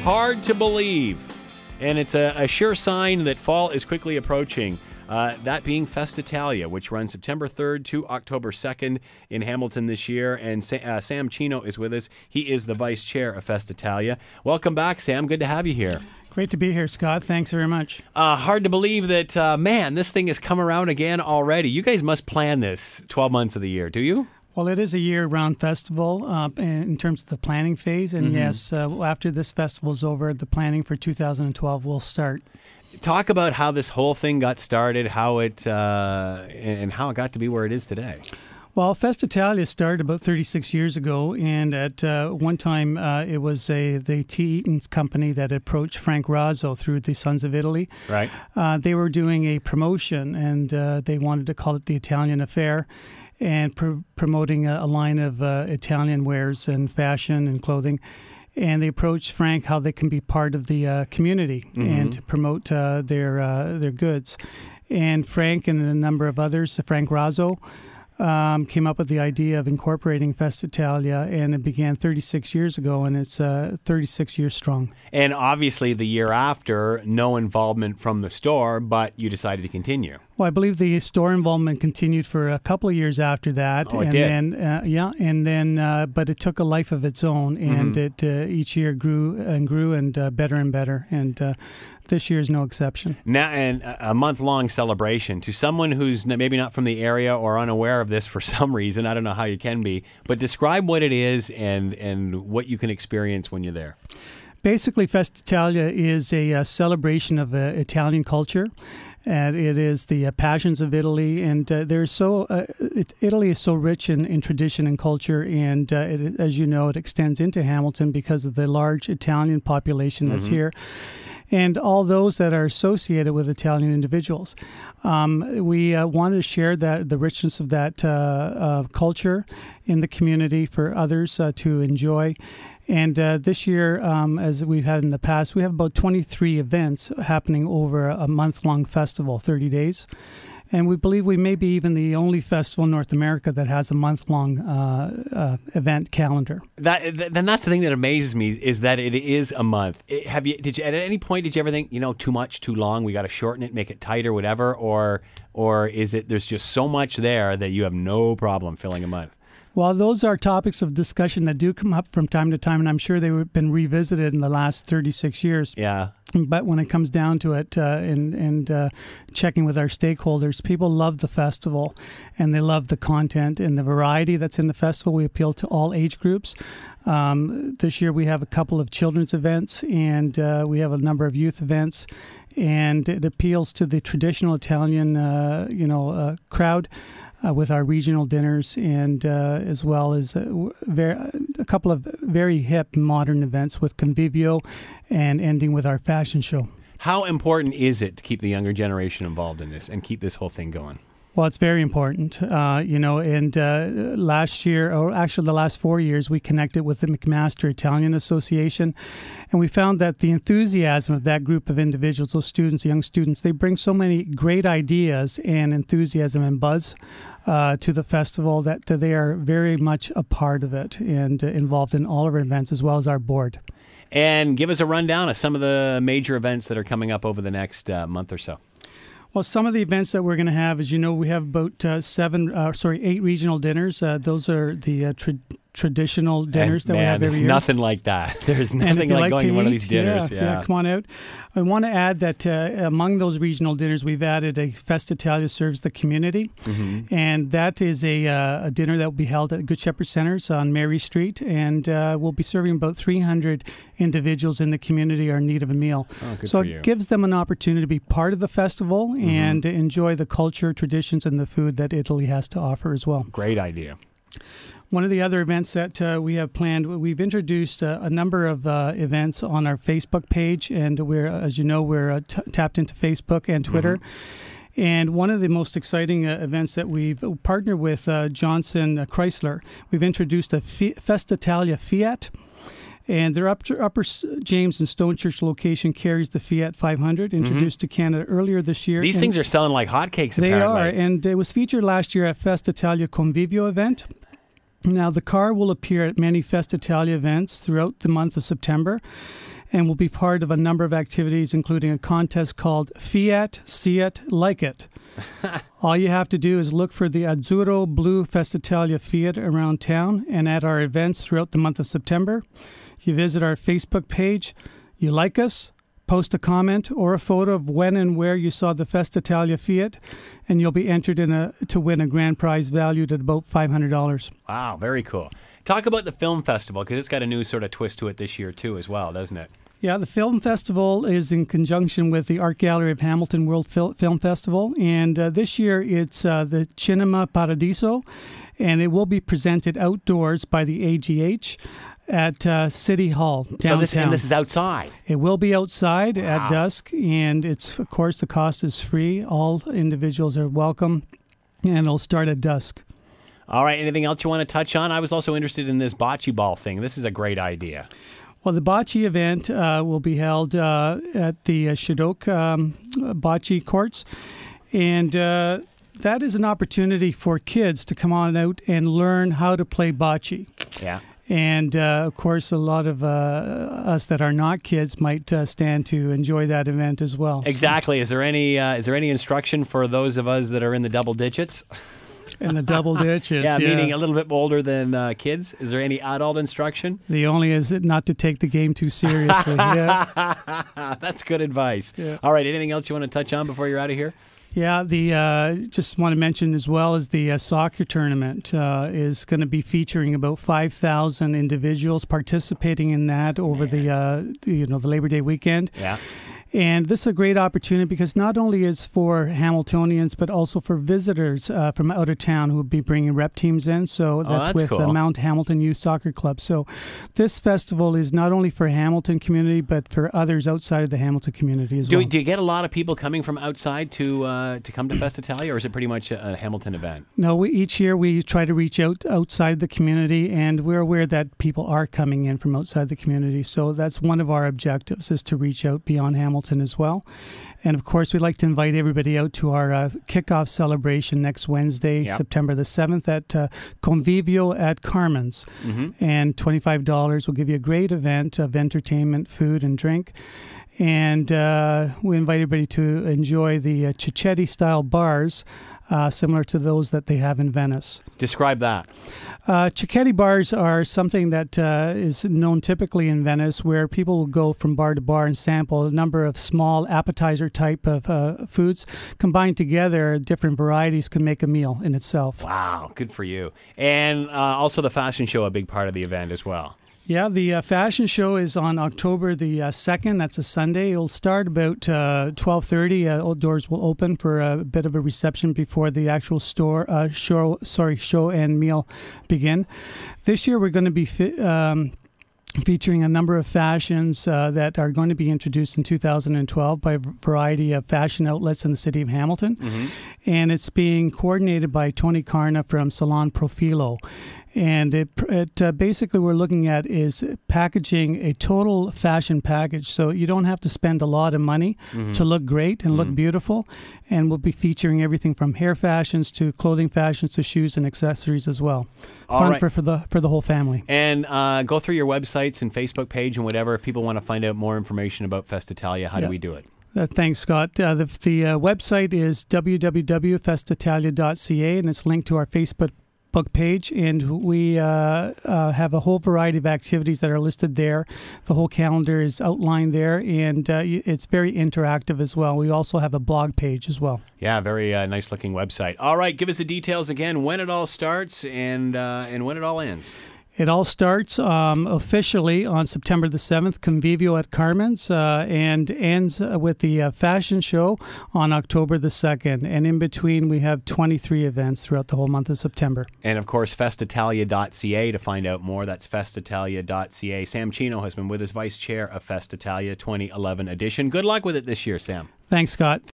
hard to believe. And it's a sure sign that fall is quickly approaching. That being Festitalia, which runs September 3rd to October 2nd in Hamilton this year. And Sam Chino is with us. He is the vice chair of Festitalia. Welcome back, Sam. Good to have you here. Great to be here, Scott. Thanks very much. Hard to believe that, man, this thing has come around again already. You guys must plan this 12 months of the year, do you? Well, it is a year-round festival in terms of the planning phase. And yes, after this festival is over, the planning for 2012 will start. Talk about how this whole thing got started, how it and how it got to be where it is today. Well, Festitalia started about 36 years ago, and at one time it was the T. Eaton's company that approached Frank Razzo through the Sons of Italy. Right. They were doing a promotion, and they wanted to call it the Italian Affair, and promoting a line of Italian wares and fashion and clothing. And they approached Frank how they can be part of the community and to promote their goods. And Frank and a number of others, Frank Razzo, came up with the idea of incorporating Festitalia, and it began 36 years ago, and it's 36 years strong. And obviously the year after, no involvement from the store, but you decided to continue. Well, I believe the store involvement continued for a couple of years after that. Oh, it did. But it took a life of its own, and it each year grew and better. And this year is no exception. Now, and a month-long celebration. To someone who's maybe not from the area or unaware of this for some reason, I don't know how you can be, but describe what it is and what you can experience when you're there. Basically, Festitalia is a celebration of Italian culture. And it is the passions of Italy, and Italy is so rich in tradition and culture, and as you know, it extends into Hamilton because of the large Italian population that's here, and all those that are associated with Italian individuals. We wanted to share the richness of that culture in the community for others to enjoy. And this year, as we've had in the past, we have about 23 events happening over a month-long festival, 30 days. And we believe we may be even the only festival in North America that has a month-long event calendar. Then that's the thing that amazes me is that it is a month. Did you at any point did you ever think, too much, too long? We got to shorten it, make it tighter, whatever, or is it there's just so much there that you have no problem filling a month? Well, those are topics of discussion that do come up from time to time, and I'm sure they've been revisited in the last 36 years. Yeah. But when it comes down to it and checking with our stakeholders, people love the festival, and they love the content and the variety that's in the festival. We appeal to all age groups. This year we have a couple of children's events, and we have a number of youth events, and it appeals to the traditional Italian, crowd. With our regional dinners, and as well as a couple of very hip modern events with Convivio, and ending with our fashion show. How important is it to keep the younger generation involved in this and keep this whole thing going? Well, it's very important, and last year, or actually the last 4 years, we connected with the McMaster Italian Association, and we found that the enthusiasm of that group of individuals, those students, young students, they bring so many great ideas and enthusiasm and buzz to the festival that they are very much a part of it and involved in all of our events as well as our board. And give us a rundown of some of the major events that are coming up over the next month or so. Well, some of the events that we're going to have, as you know, we have about 8 regional dinners. Those are the traditional dinners that we have every year. There's nothing like that. There's nothing like going to one of these dinners. Yeah, come on out. I want to add that among those regional dinners, we've added a Festitalia Serves the Community, and that is a dinner that will be held at Good Shepherd Centers on Mary Street, and we'll be serving about 300 individuals in the community are in need of a meal. Oh, good so for you. It gives them an opportunity to be part of the festival and enjoy the culture, traditions, and the food that Italy has to offer as well. Great idea. One of the other events that we have planned, we've introduced a number of events on our Facebook page, and as you know, we're tapped into Facebook and Twitter. And one of the most exciting events that we've partnered with Johnson Chrysler, we've introduced a Festitalia Fiat. And their Upper James and Stonechurch location carries the Fiat 500, introduced to Canada earlier this year. These things are selling like hotcakes, they apparently. They are, and it was featured last year at Festitalia Convivio event. Now, the car will appear at many Festitalia events throughout the month of September. and will be part of a number of activities, including a contest called Fiat, See It, Like It. All you have to do is look for the Azzurro Blue Festitalia Fiat around town and at our events throughout the month of September. You visit our Facebook page, you like us, post a comment or a photo of when and where you saw the Festitalia Fiat, and you'll be entered to win a grand prize valued at about $500. Wow, very cool. Talk about the film festival, because it's got a new sort of twist to it this year too as well, doesn't it? Yeah, the film festival is in conjunction with the Art Gallery of Hamilton World Film Festival, and this year it's the Cinema Paradiso, and it will be presented outdoors by the AGH at City Hall downtown. So this is outside? It will be outside at dusk, and it's, of course, the cost is free. All individuals are welcome, and it'll start at dusk. All right, anything else you want to touch on? I was also interested in this bocce ball thing. This is a great idea. Well, the bocce event will be held at the Shadok bocce courts, and that is an opportunity for kids to come on out and learn how to play bocce. Yeah. And, of course, a lot of us that are not kids might stand to enjoy that event as well. Exactly. So, is there any instruction for those of us that are in the double digits? In the double ditches, yeah, meaning a little bit older than kids. Is there any adult instruction? The only is not to take the game too seriously. Yeah. That's good advice. Yeah. All right, anything else you want to touch on before you're out of here? Yeah, just want to mention as well as the soccer tournament is going to be featuring about 5,000 individuals participating in that over the Labor Day weekend. Yeah. And this is a great opportunity because not only is for Hamiltonians, but also for visitors from out of town who will be bringing rep teams in. So that's with cool. the Mount Hamilton Youth Soccer Club. So this festival is not only for Hamilton community, but for others outside of the Hamilton community as well. Do you get a lot of people coming from outside to come to Festitalia, or is it pretty much a Hamilton event? No, each year we try to reach out outside the community, and we're aware that people are coming in from outside the community. So that's one of our objectives, is to reach out beyond Hamilton as well. And of course, we'd like to invite everybody out to our kickoff celebration next Wednesday, September the 7th at Convivio at Carmen's. Mm-hmm. And $25 will give you a great event of entertainment, food, and drink. And we invite everybody to enjoy the Cicchetti-style bars, similar to those that they have in Venice. Describe that. Cicchetti bars are something that is known typically in Venice, where people will go from bar to bar and sample a number of small appetizer type of foods. Combined together, different varieties can make a meal in itself. Wow, good for you. And also the fashion show, a big part of the event as well. Yeah, the fashion show is on October the 2nd. That's a Sunday. It'll start about 12:30. Doors will open for a bit of a reception before the actual show and meal begin. This year we're going to be featuring a number of fashions that are going to be introduced in 2012 by a variety of fashion outlets in the city of Hamilton. Mm-hmm. And it's being coordinated by Tony Carna from Salon Profilo. And it basically we're looking at is packaging a total fashion package. So you don't have to spend a lot of money to look great and look beautiful. And we'll be featuring everything from hair fashions to clothing fashions to shoes and accessories as well. Fun for the whole family. And go through your websites and Facebook page and whatever. If people want to find out more information about Festitalia, how do we do it? Thanks, Scott. The website is www.festitalia.ca, and it's linked to our Facebook page, and we have a whole variety of activities that are listed there. The whole calendar is outlined there, and it's very interactive as well. We also have a blog page as well. Yeah, very nice looking website. All right, give us the details again, when it all starts and when it all ends. It all starts officially on September the 7th, Convivio at Carmen's, and ends with the fashion show on October the 2nd. And in between, we have 23 events throughout the whole month of September. And, of course, Festitalia.ca to find out more. That's Festitalia.ca. Sam Chino has been with us, Vice Chair of Festitalia 2011 edition. Good luck with it this year, Sam. Thanks, Scott.